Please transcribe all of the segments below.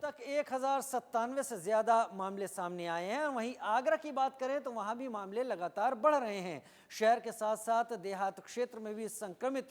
तक 1097 से ज्यादा मामले सामने आए हैं। वहीं आगरा की बात करें तो वहां भी मामले लगातार बढ़ रहे हैं। शहर के साथ साथ देहात क्षेत्र में भी संक्रमित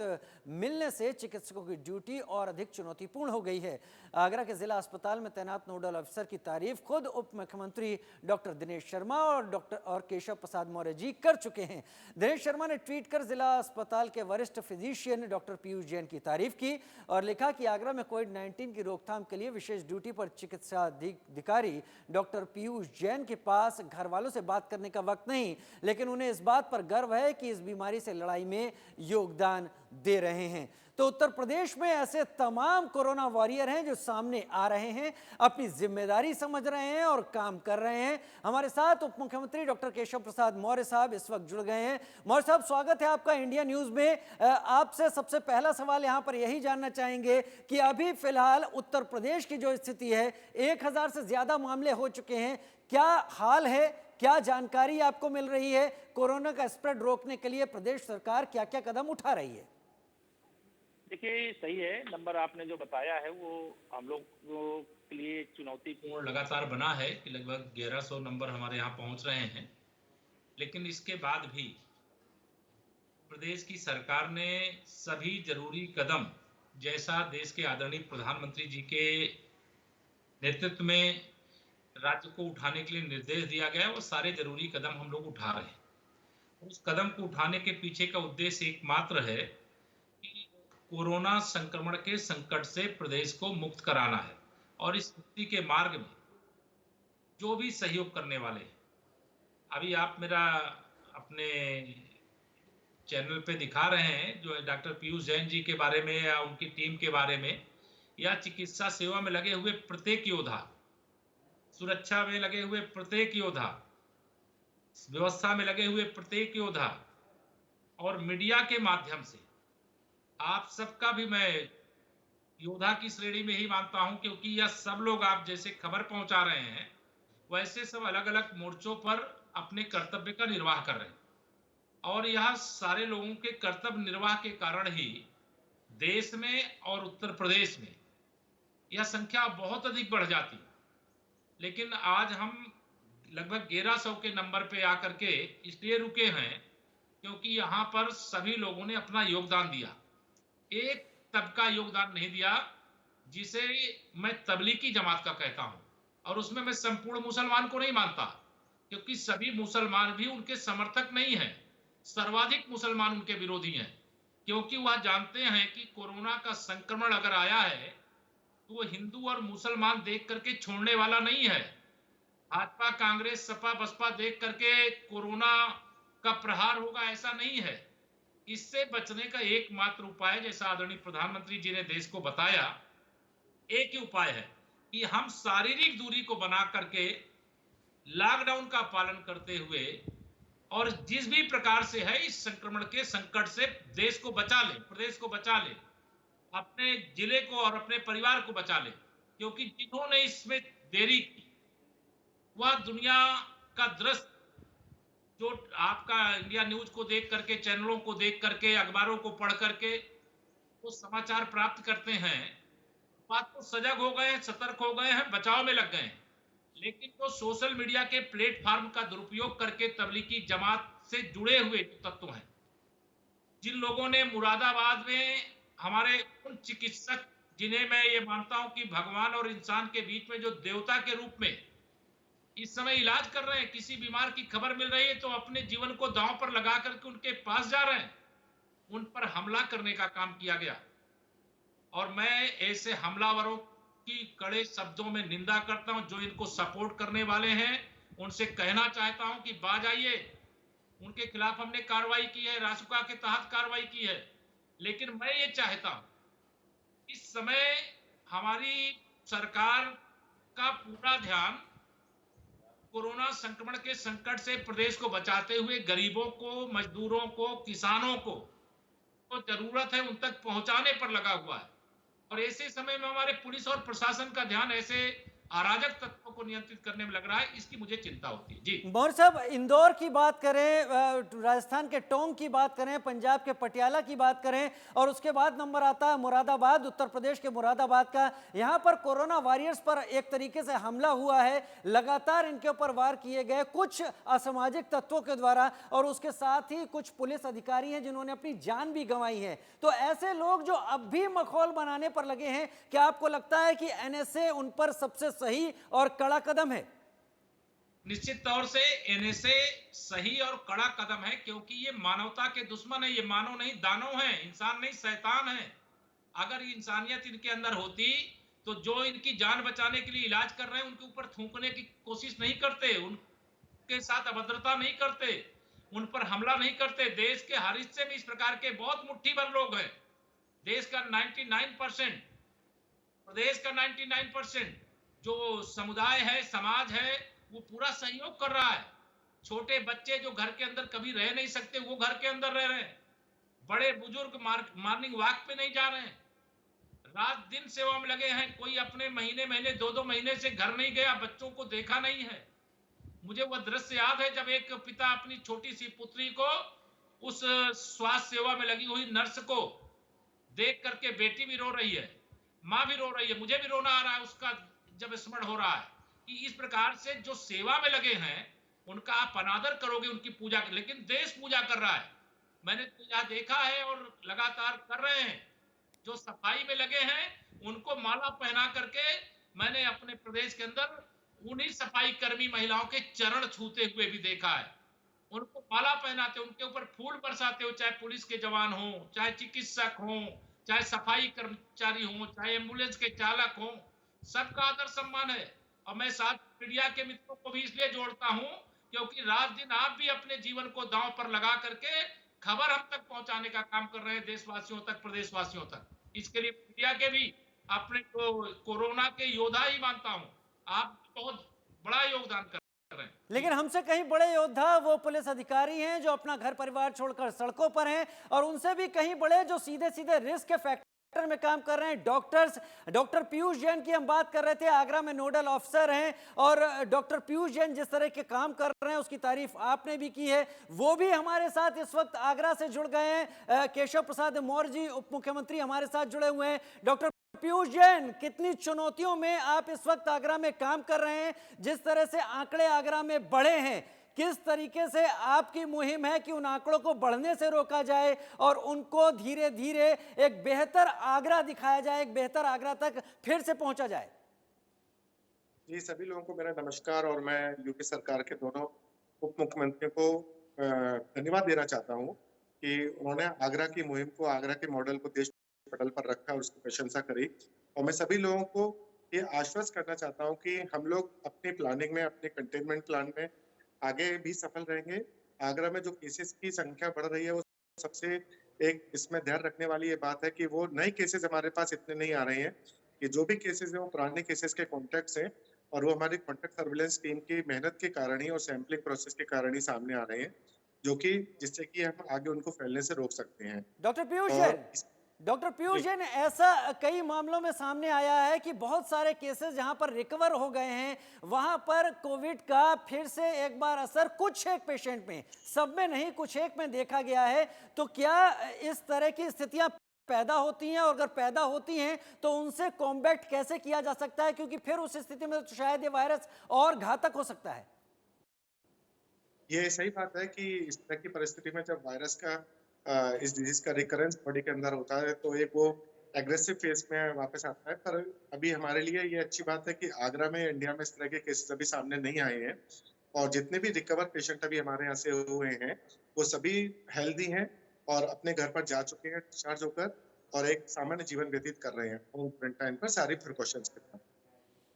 मिलने से चिकित्सकों की ड्यूटी और अधिक चुनौतीपूर्ण हो गई है। आगरा के जिला अस्पताल में तैनात नोडल अफसर की तारीफ खुद उप मुख्यमंत्री डॉक्टर दिनेश शर्मा और केशव प्रसाद मौर्य जी कर चुके हैं। दिनेश शर्मा ने ट्वीट कर जिला अस्पताल के वरिष्ठ फिजिशियन डॉक्टर पीयूष जैन की तारीफ की और लिखा कि आगरा में कोविड-19 की रोकथाम के लिए विशेष ड्यूटी पर चिकित्सा अधिकारी डॉक्टर पीयूष जैन के पास घर वालों से बात करने का वक्त नहीं, लेकिन उन्हें इस बात पर गर्व है कि इस बीमारी से लड़ाई में योगदान दे रहे हैं। तो उत्तर प्रदेश में ऐसे तमाम कोरोना वॉरियर हैं जो सामने आ रहे हैं, अपनी जिम्मेदारी समझ रहे हैं और काम कर रहे हैं। हमारे साथ उप मुख्यमंत्री डॉक्टर केशव प्रसाद मौर्य साहब इस वक्त जुड़ गए हैं। मौर्य साहब, स्वागत है आपका इंडिया न्यूज में। आपसे सबसे पहला सवाल यहां पर यही जानना चाहेंगे कि अभी फिलहाल उत्तर प्रदेश की जो स्थिति है, 1000 से ज्यादा मामले हो चुके हैं, क्या हाल है, क्या जानकारी आपको मिल रही है? कोरोना का स्प्रेड रोकने के लिए प्रदेश सरकार क्या क्या कदम उठा रही है? देखिए, सही है। नंबर आपने जो बताया है वो हम लोग के लिए चुनौतीपूर्ण लगातार बना है कि लगभग 1100 नंबर हमारे यहाँ पहुँच रहे हैं। लेकिन इसके बाद भी प्रदेश की सरकार ने सभी जरूरी कदम, जैसा देश के आदरणीय प्रधानमंत्री जी के नेतृत्व में राज्य को उठाने के लिए निर्देश दिया गया है, वो सारे जरूरी कदम हम लोग उठा रहे हैं। उस कदम को उठाने के पीछे का उद्देश्य एकमात्र है कि कोरोना संक्रमण के संकट से प्रदेश को मुक्त कराना है और इस मुक्ति के मार्ग में जो भी सहयोग करने वाले हैं, अभी आप मेरा अपने चैनल पे दिखा रहे हैं जो डॉक्टर पीयूष जैन जी के बारे में या उनकी टीम के बारे में, या चिकित्सा सेवा में लगे हुए प्रत्येक योद्धा, सुरक्षा में लगे हुए प्रत्येक योद्धा, व्यवस्था में लगे हुए प्रत्येक योद्धा और मीडिया के माध्यम से आप सबका भी मैं योद्धा की श्रेणी में ही मानता हूं, क्योंकि यह सब लोग आप जैसे खबर पहुंचा रहे हैं वैसे सब अलग अलग मोर्चों पर अपने कर्तव्य का निर्वाह कर रहे हैं। और यह सारे लोगों के कर्तव्य निर्वाह के कारण ही देश में और उत्तर प्रदेश में यह संख्या बहुत अधिक बढ़ जाती है। लेकिन आज हम लगभग 1100 के नंबर पे आकर के इसलिए रुके हैं क्योंकि यहाँ पर सभी लोगों ने अपना योगदान दिया। एक तबका योगदान नहीं दिया जिसे मैं तबलीगी जमात का कहता हूं, और उसमें मैं संपूर्ण मुसलमान को नहीं मानता, क्योंकि सभी मुसलमान भी उनके समर्थक नहीं हैं। सर्वाधिक मुसलमान उनके विरोधी हैं, क्योंकि वह जानते हैं कि कोरोना का संक्रमण अगर आया है तो वो हिंदू और मुसलमान देख करके छोड़ने वाला नहीं है। भाजपा, कांग्रेस, सपा, बसपा देख करके कोरोना का प्रहार होगा ऐसा नहीं है। इससे बचने का एकमात्र उपाय, जैसा आदरणीय प्रधानमंत्री जी ने देश को बताया, एक ही उपाय है कि हम शारीरिक दूरी को बना करके लॉकडाउन का पालन करते हुए और जिस भी प्रकार से है इस संक्रमण के संकट से देश को बचा ले, प्रदेश को बचा ले, अपने जिले को और अपने परिवार को बचा ले। क्योंकि जिन्होंने इसमें देरी की वह दुनिया का दृश्य जो आपका इंडिया न्यूज को देख करके, चैनलों को देख करके, अखबारों को पढ़ करके वो समाचार प्राप्त करते हैं, बात तो सजग हो गए हैं, सतर्क हो गए हैं, बचाव में लग गए हैं। लेकिन जो सोशल मीडिया के प्लेटफॉर्म का दुरुपयोग करके तबलीगी जमात से जुड़े हुए तत्व हैं, जिन लोगों ने मुरादाबाद में हमारे उन चिकित्सक, जिन्हें मैं ये मानता हूं कि भगवान और इंसान के बीच में जो देवता के रूप में इस समय इलाज कर रहे हैं, किसी बीमार की खबर मिल रही है तो अपने जीवन को दांव पर लगा करके उनके पास जा रहे हैं, उन पर हमला करने का काम किया गया। और मैं ऐसे हमलावरों की कड़े शब्दों में निंदा करता हूं। जो इनको सपोर्ट करने वाले हैं उनसे कहना चाहता हूं कि बाज आइए, उनके खिलाफ हमने कार्रवाई की है, रासुका के तहत कार्रवाई की है। लेकिन मैं ये चाहता हूं इस समय हमारी सरकार का पूरा ध्यान कोरोना संक्रमण के संकट से प्रदेश को बचाते हुए गरीबों को, मजदूरों को, किसानों को तो जरूरत है उन तक पहुंचाने पर लगा हुआ है। और ऐसे समय में हमारे पुलिस और प्रशासन का ध्यान ऐसे अराजक तत्वों को नियंत्रित करने में लग रहा है, इसकी मुझे चिंता होती है। जी मौर्य साहब, इंदौर की बात करें, राजस्थान के टोंक की बात करें, पंजाब के पटियाला की बात करें, और उसके बाद नंबर आता है मुरादाबाद, उत्तर प्रदेश के मुरादाबाद का। यहाँ पर कोरोना वॉरियर्स पर एक तरीके से हमला हुआ है, लगातार इनके ऊपर वार किए गए कुछ असामाजिक तत्वों के द्वारा, और उसके साथ ही कुछ पुलिस अधिकारी हैं जिन्होंने अपनी जान भी गंवाई है। तो ऐसे लोग जो अब भी मखौल बनाने पर लगे हैं, क्या आपको लगता है कि एनएसए उन पर सबसे सही और कड़ा कदम है? निश्चित तौर से एनएसए सही और कड़ा कदम है, क्योंकि ये मानवता के दुश्मन है। ये मानव नहीं दानव है, इंसान नहीं शैतान है। अगर इंसानियत इनके अंदर होती तो जो इनकी जान बचाने के लिए इलाज कर रहे हैं उनके ऊपर थूकने की कोशिश नहीं करते, उनके साथ अभद्रता नहीं करते, उन पर हमला नहीं करते। देश के हर हिस्से में इस प्रकार के बहुत मुट्ठी भर लोग हैं। देश का 99%, प्रदेश का 99% जो समुदाय है, समाज है, वो पूरा सहयोग कर रहा है। छोटे बच्चे जो घर के अंदर कभी रह नहीं सकते, वो घर के अंदर रह रहे हैं। बड़े बुजुर्ग मॉर्निंग वॉक पे नहीं जा रहे हैं, रात दिन सेवा में लगे हैं। कोई अपने महीने 2-2 महीने से घर नहीं गया, बच्चों को देखा नहीं है। मुझे वह दृश्य याद है जब एक पिता अपनी छोटी सी पुत्री को, उस स्वास्थ्य सेवा में लगी हुई नर्स को देख करके, बेटी भी रो रही है, माँ भी रो रही है, मुझे भी रोना आ रहा है उसका जब स्मरण हो रहा है कि इस प्रकार से जो सेवा में लगे हैं उनका आप अनादर करोगे, उनकी पूजा कर, लेकिन देश पूजा कर रहा है। मैंने तो यह देखा है और लगातार कर रहे हैं। जो सफाई में लगे हैं उनको माला पहना करके मैंने अपने प्रदेश के अंदर उन्हीं सफाई कर्मी महिलाओं के चरण छूते हुए भी देखा है। उनको माला पहनाते, उनके ऊपर फूल बरसाते हो, चाहे पुलिस के जवान हो, चाहे चिकित्सक हो, चाहे सफाई कर्मचारी हो, चाहे एम्बुलेंस के चालक हो, सबका आदर सम्मान है। और मैं साथ मीडिया के मित्रों को भी इसलिए जोड़ता हूं क्योंकि रात दिन आप भी अपने जीवन को दांव पर लगा करके खबर हम तक पहुंचाने का काम कर रहे हैं, देशवासियों तक, प्रदेशवासियों तक। इसके लिए मीडिया के भी अपने को कोरोना के योद्धा ही मानता हूं। आप बहुत बड़ा योगदान कर रहे हैं। लेकिन हमसे कहीं बड़े योद्धा वो पुलिस अधिकारी हैं जो अपना घर परिवार छोड़कर सड़कों पर हैं, और उनसे भी कहीं बड़े जो सीधे सीधे रिस्क के फैक्टर में काम कर रहे हैं, डॉक्टर्स। डॉक्टर पीयूष जैन की हम बात कर रहे थे, आगरा में नोडल ऑफिसर हैं, और डॉक्टर पीयूष जैन जिस तरह के काम कर रहे हैं उसकी तारीफ आपने भी की है। वो भी हमारे साथ इस वक्त आगरा से जुड़ गए हैं। केशव प्रसाद मौर्य जी, उप मुख्यमंत्री, हमारे साथ जुड़े हुए हैं। डॉक्टर पीयूष जैन, कितनी चुनौतियों में आप इस वक्त आगरा में काम कर रहे हैं? जिस तरह से आंकड़े आगरा में बढ़े हैं, किस तरीके से आपकी मुहिम है कि उन आंकड़ों को बढ़ने से रोका जाए और उनको धीरे धीरे एक बेहतर आगरा दिखाया जाए, एक बेहतर आगरा तक फिर से पहुंचा जाए? जी, सभी लोगों को मेरा नमस्कार, और मैं यूपी सरकार के दोनों उप मुख्यमंत्रियों को धन्यवाद देना चाहता हूं कि उन्होंने आगरा की मुहिम को, आगरा के मॉडल को देश पटल पर रखा और उसकी प्रशंसा करी। और मैं सभी लोगों को ये आश्वस्त करना चाहता हूं कि हम लोग अपनी प्लानिंग में, अपने कंटेनमेंट प्लान में आगे भी सफल रहेंगे। आगरा में जो केसेस की संख्या बढ़ रही है, वो सबसे एक इसमें ध्यान रखने वाली ये बात है कि वो नए केसेस हमारे पास इतने नहीं आ रहे हैं। कि जो भी केसेस हैं वो पुराने केसेस के कॉन्टेक्ट्स हैं, और वो हमारी कॉन्टेक्ट सर्विलेंस टीम की मेहनत के कारण ही और सैंपलिंग प्रोसेस के कारण ही सामने आ रहे हैं, जो कि जिससे कि हम आगे उनको फैलने से रोक सकते हैं। डॉक्टर पीयूष और जैन, डॉक्टर पीयूष जैन, ऐसा कई मामलों में सामने आया है कि बहुत सारे केसेस जहां पर रिकवर हो गए हैं, वहां पर कोविड का फिर से एक बार असर कुछ एक पेशेंट में, सब में नहीं, कुछ एक में देखा गया है। तो क्या इस तरह की स्थितियां पैदा होती हैं, और अगर पैदा होती हैं तो उनसे कॉम्बैट कैसे किया जा सकता है? क्योंकि फिर उस स्थिति में तो शायद ये वायरस और घातक हो सकता है। ये सही बात है कि इस तरह की परिस्थिति में जब वायरस का इस डिजीज का रिकरेंस बॉडी के अंदर होता है तो एक वो एग्रेसिव फेज में वापस आता है। पर अभी हमारे लिए ये अच्छी बात है कि आगरा में, इंडिया में इस तरह के केसेस अभी सामने नहीं आए हैं, और जितने भी रिकवर पेशेंट अभी हमारे यहाँ से हुए हैं वो सभी हेल्दी हैं और अपने घर पर जा चुके हैं डिस्चार्ज होकर, और एक सामान्य जीवन व्यतीत कर रहे हैं होम क्वारंटाइन पर सारी प्रिकॉशंस के साथ।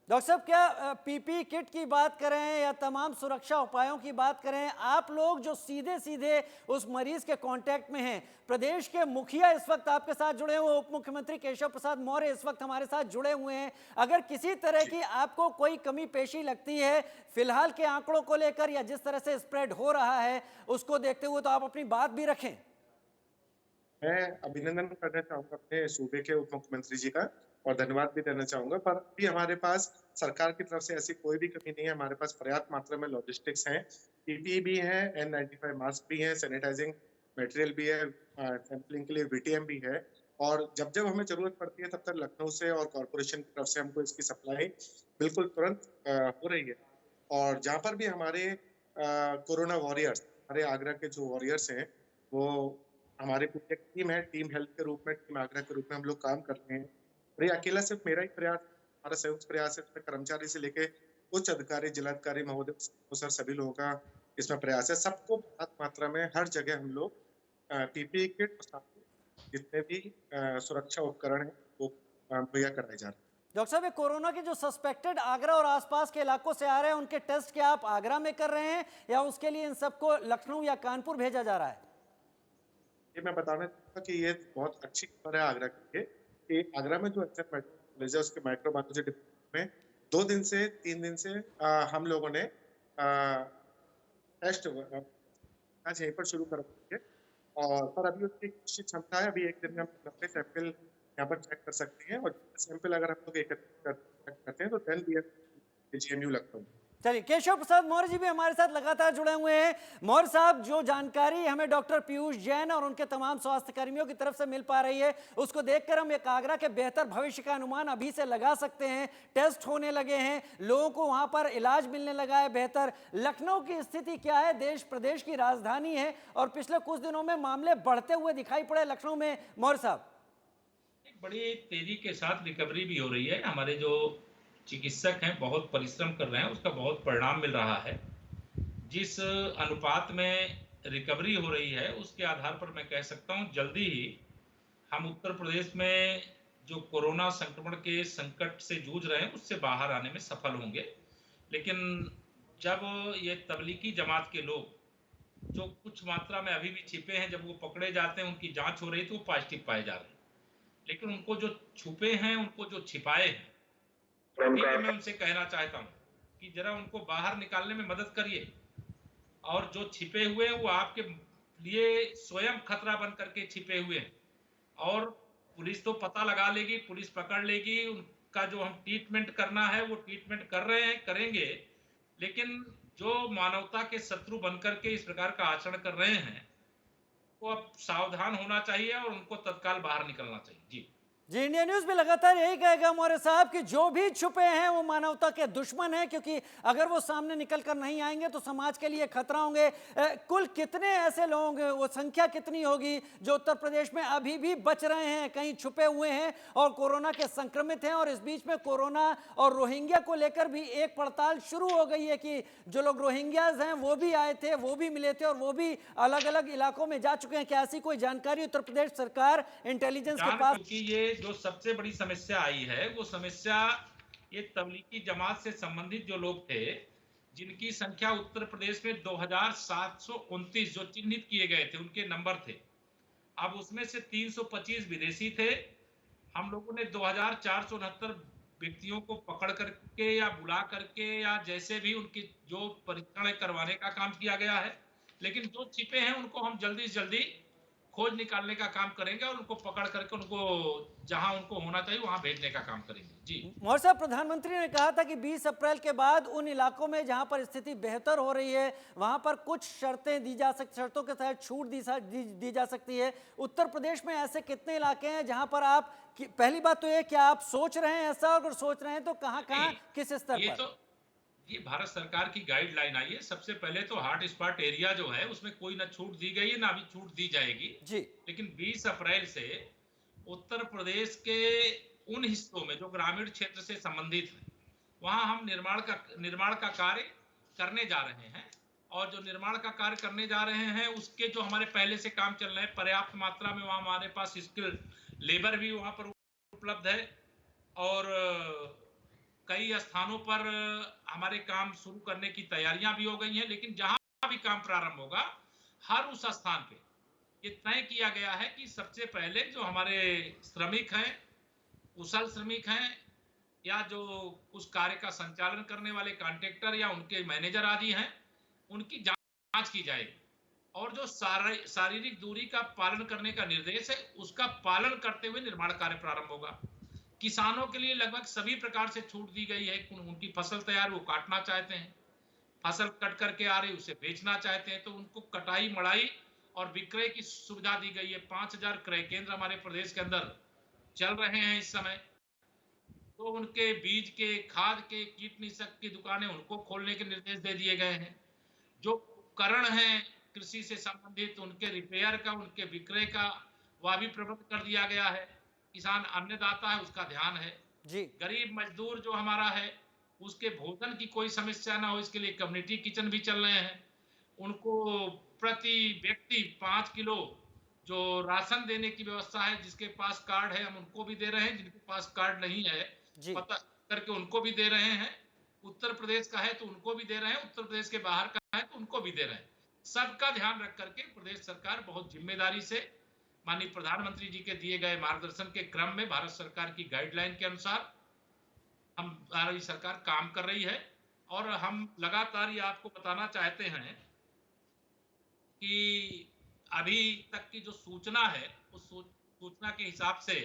डॉक्टर साहब, क्या पीपी किट की बात करें या तमाम सुरक्षा उपायों की बात करें, आप लोग जो सीधे सीधे उस मरीज के कांटेक्ट में हैं, प्रदेश के मुखिया इस वक्त आपके साथ जुड़े हुए, उप मुख्यमंत्री केशव प्रसाद मौर्य इस वक्त हमारे साथ जुड़े हुए हैं, अगर किसी तरह की आपको कोई कमी पेशी लगती है फिलहाल के आंकड़ों को लेकर या जिस तरह से स्प्रेड हो रहा है उसको देखते हुए, तो आप अपनी बात भी रखें। मैं अभिनंदन करना चाहूंगा अपने सूबे के उप मुख्यमंत्री जी का और धन्यवाद भी देना चाहूंगा। पर अभी हमारे पास सरकार की तरफ से ऐसी कोई भी कमी नहीं है। हमारे पास पर्याप्त मात्रा में लॉजिस्टिक्स हैं, पीपीई भी है, N95 मास्क भी है, सैनिटाइजिंग मटेरियल भी है, सैंपलिंग के लिए वीटीएम भी है। और जब जब हमें जरूरत पड़ती है तब तक लखनऊ से और कॉरपोरेशन की तरफ से हमको इसकी सप्लाई बिल्कुल तुरंत हो रही है। और जहाँ पर भी हमारे कोरोना वॉरियर्स, हमारे आगरा के जो वॉरियर्स हैं, वो हमारी पूरी एक टीम है, टीम हेल्थ के रूप में, टीम आगरा के रूप में हम लोग काम कर रहे हैं। और ये अकेला सिर्फ मेरा ही प्रयास, हमारा संयुक्त प्रयास है। इसमें कर्मचारी से लेके उच्च अधिकारी, जिलाधिकारी महोदय, सर, सभी लोगों का इसमें प्रयास है। सबको बहुत मात्रा में हर जगह हम लोग पीपीई किट, जितने भी सुरक्षा उपकरण है वो मुहैया कराए जा रहे हैं। डॉक्टर साहब, ये कोरोना के जो सस्पेक्टेड आगरा और आसपास के इलाकों से आ रहे हैं, उनके टेस्ट क्या आप आगरा में कर रहे हैं या उसके लिए इन सबको लखनऊ या कानपुर भेजा जा रहा है? ये मैं बताना चाहूंगा कि ये बहुत अच्छी खबर है आगरा के लिए कि आगरा में जो कॉलेज है उसके माइक्रोबायोलॉजी डिपार्टमेंट में 2 दिन से 3 दिन से हम लोगों ने टेस्ट आज यहीं पर शुरू कर दी है। और पर अभी उसकी निश्चित क्षमता है, अभी एक दिन में हम 90 सैंपल यहाँ पर चेक कर सकते हैं। और सैंपल अगर हम लोग एकत्रित करते हैं तो 10 GMU लगता है। चलिए, केशव प्रसाद मौर्य जी भी हमारे साथ लगातार जुड़े हुए हैं। मौर्य साहब, जो जानकारी हमें डॉक्टर पीयूष जैन और उनके तमाम स्वास्थ्य कर्मियों की तरफ से मिल पा रही है, उसको देखकर हम एक आगरा के बेहतर भविष्य का अनुमान अभी से लगा सकते हैं। टेस्ट होने लगे हैं, लोगों को वहां पर इलाज मिलने लगा है बेहतर। लखनऊ की स्थिति क्या है? देश प्रदेश की राजधानी है और पिछले कुछ दिनों में मामले बढ़ते हुए दिखाई पड़े लखनऊ में। मौर्य साहब, बड़ी तेजी के साथ रिकवरी भी हो रही है। हमारे जो चिकित्सक हैं बहुत परिश्रम कर रहे हैं, उसका बहुत परिणाम मिल रहा है। जिस अनुपात में रिकवरी हो रही है उसके आधार पर मैं कह सकता हूं जल्दी ही हम उत्तर प्रदेश में जो कोरोना संक्रमण के संकट से जूझ रहे हैं उससे बाहर आने में सफल होंगे। लेकिन जब ये तबलीगी जमात के लोग जो कुछ मात्रा में अभी भी छिपे हैं, जब वो पकड़े जाते हैं, उनकी जांच हो रही है तो वो पॉजिटिव पाए जा रहे हैं। लेकिन उनको जो छुपे हैं, उनको जो छिपाए हैं, अभी भी मैं उनसे कहना चाहता हूं कि जरा उनको बाहर निकालने में मदद करिए। और जो छिपे हुए हैं वो आपके लिए स्वयं खतरा बन करके छिपे हुए हैं। और पुलिस तो पता लगा लेगी, पुलिस पकड़ लेगी। उनका जो हम ट्रीटमेंट करना है वो ट्रीटमेंट कर रहे हैं, करेंगे। लेकिन जो मानवता के शत्रु बनकर के इस प्रकार का आचरण कर रहे हैं, वो अब सावधान होना चाहिए और उनको तत्काल बाहर निकलना चाहिए। जी, इंडिया न्यूज भी लगातार यही कहेगा मौर्य साहब कि जो भी छुपे हैं वो मानवता के दुश्मन हैं, क्योंकि अगर वो सामने निकल कर नहीं आएंगे तो समाज के लिए खतरा होंगे। कुल कितने ऐसे लोग, वो संख्या कितनी होगी जो उत्तर प्रदेश में अभी भी बच रहे हैं, कहीं छुपे हुए हैं और कोरोना के संक्रमित हैं? और इस बीच में कोरोना और रोहिंग्या को लेकर भी एक पड़ताल शुरू हो गई है कि जो लोग रोहिंग्याज हैं वो भी आए थे, वो भी मिले थे और वो भी अलग अलग इलाकों में जा चुके हैं। क्या ऐसी कोई जानकारी उत्तर प्रदेश सरकार इंटेलिजेंस के पास? क्योंकि ये जो सबसे बड़ी समस्या आई है वो समस्या ये तबलीगी जमात से संबंधित जो लोग थे, जिनकी संख्या उत्तर प्रदेश में 2729 जो चिन्हित किए गए थे, उनके नंबर थे। अब उसमें से 325 विदेशी थे। हम लोगों ने 2469 व्यक्तियों को पकड़ करके या बुला करके या जैसे भी उनकी जो परीक्षण करवाने का काम किया गया है। लेकिन जो छिपे हैं उनको हम जल्दी से जल्दी खोज निकालने का काम करेंगे और उनको पकड़ करके उनको जहां उनको होना चाहिए वहां भेजने का काम करेंगे। जी मौर्य साहब, प्रधानमंत्री ने कहा था कि 20 अप्रैल के बाद उन इलाकों में जहां पर स्थिति बेहतर हो रही है वहां पर कुछ शर्तें दी जा सकती, शर्तों के तहत छूट दी जा सकती है। उत्तर प्रदेश में ऐसे कितने इलाके हैं जहां पर आप, पहली बात तो ये, क्या आप सोच रहे हैं ऐसा? अगर सोच रहे हैं तो कहां किस स्तर पर? ये भारत सरकार की गाइडलाइन आई है। सबसे पहले तो हॉट स्पॉट एरिया जो है उसमें कोई ना छूट दी गई है, ना अभी छूट दी जाएगी जी। लेकिन 20 अप्रैल से उत्तर प्रदेश के उन हिस्सों में जो ग्रामीण क्षेत्र से संबंधित है, वहां हम निर्माण का कार्य करने जा रहे हैं। और जो निर्माण का कार्य करने जा रहे हैं उसके जो हमारे पहले से काम चल रहे हैं, पर्याप्त मात्रा में वहां हमारे पास स्किल्ड लेबर भी वहां पर उपलब्ध है। और कई स्थानों पर हमारे काम शुरू करने की तैयारियां भी हो गई हैं। लेकिन जहां भी काम प्रारंभ होगा, हर उस स्थान पे ये तय किया गया है कि सबसे पहले जो हमारे श्रमिक हैं, कुशल श्रमिक हैं, या जो उस कार्य का संचालन करने वाले कॉन्ट्रैक्टर या उनके मैनेजर आदि हैं, उनकी जांच की जाएगी। और जो शारीरिक दूरी का पालन करने का निर्देश है, उसका पालन करते हुए निर्माण कार्य प्रारंभ होगा। किसानों के लिए लगभग सभी प्रकार से छूट दी गई है। उनकी फसल तैयार वो काटना चाहते हैं, फसल कट करके आ रही उसे बेचना चाहते हैं, तो उनको कटाई मड़ाई और विक्रय की सुविधा दी गई है। 5000 क्रय केंद्र हमारे प्रदेश के अंदर चल रहे हैं इस समय। तो उनके बीज के, खाद के, कीटनाशक की दुकानें उनको खोलने के निर्देश दे दिए गए हैं। जो उपकरण हैं कृषि से संबंधित, उनके रिपेयर का, उनके विक्रय का, वह भी प्रबंध कर दिया गया है। किसान अन्नदाता है, उसका ध्यान है। जी। गरीब मजदूर जो हमारा है, उसके भोजन की कोई समस्या ना हो, इसके लिए कम्युनिटी किचन भी चल रहे हैं। उनको प्रति व्यक्ति 5 किलो जो राशन देने की व्यवस्था है, जिसके पास कार्ड है हम उनको भी दे रहे हैं, जिनके पास कार्ड नहीं है जी। पता करके उनको भी दे रहे हैं। उत्तर प्रदेश का है तो उनको भी दे रहे हैं, उत्तर प्रदेश के बाहर का है तो उनको भी दे रहे हैं। सबका ध्यान रख करके प्रदेश सरकार बहुत जिम्मेदारी से माननीय प्रधानमंत्री जी के दिए गए मार्गदर्शन के क्रम में, भारत सरकार की गाइडलाइन के अनुसार हमारी सरकार काम कर रही है। और हम लगातार ये आपको बताना चाहते हैं कि अभी तक की जो सूचना है, उस सूचना के हिसाब से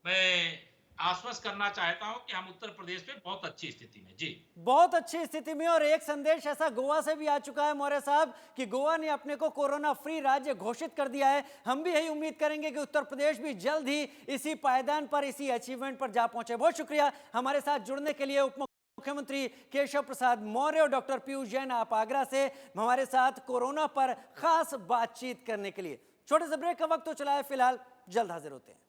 मैं आश्वस्त करना चाहता हूं कि हम उत्तर प्रदेश में बहुत अच्छी स्थिति में। जी, बहुत अच्छी स्थिति में। और एक संदेश ऐसा गोवा से भी आ चुका है मौर्य साहब कि गोवा ने अपने को कोरोना फ्री राज्य घोषित कर दिया है। हम भी यही उम्मीद करेंगे कि उत्तर प्रदेश भी जल्द ही इसी पायदान पर, इसी अचीवमेंट पर जा पहुंचे। बहुत शुक्रिया हमारे साथ जुड़ने के लिए उप मुख्यमंत्री केशव प्रसाद मौर्य और डॉक्टर पीयूष जैन, आप आगरा से हमारे साथ कोरोना पर खास बातचीत करने के लिए। छोटे से ब्रेक का वक्त तो चला है फिलहाल, जल्द हाजिर होते हैं।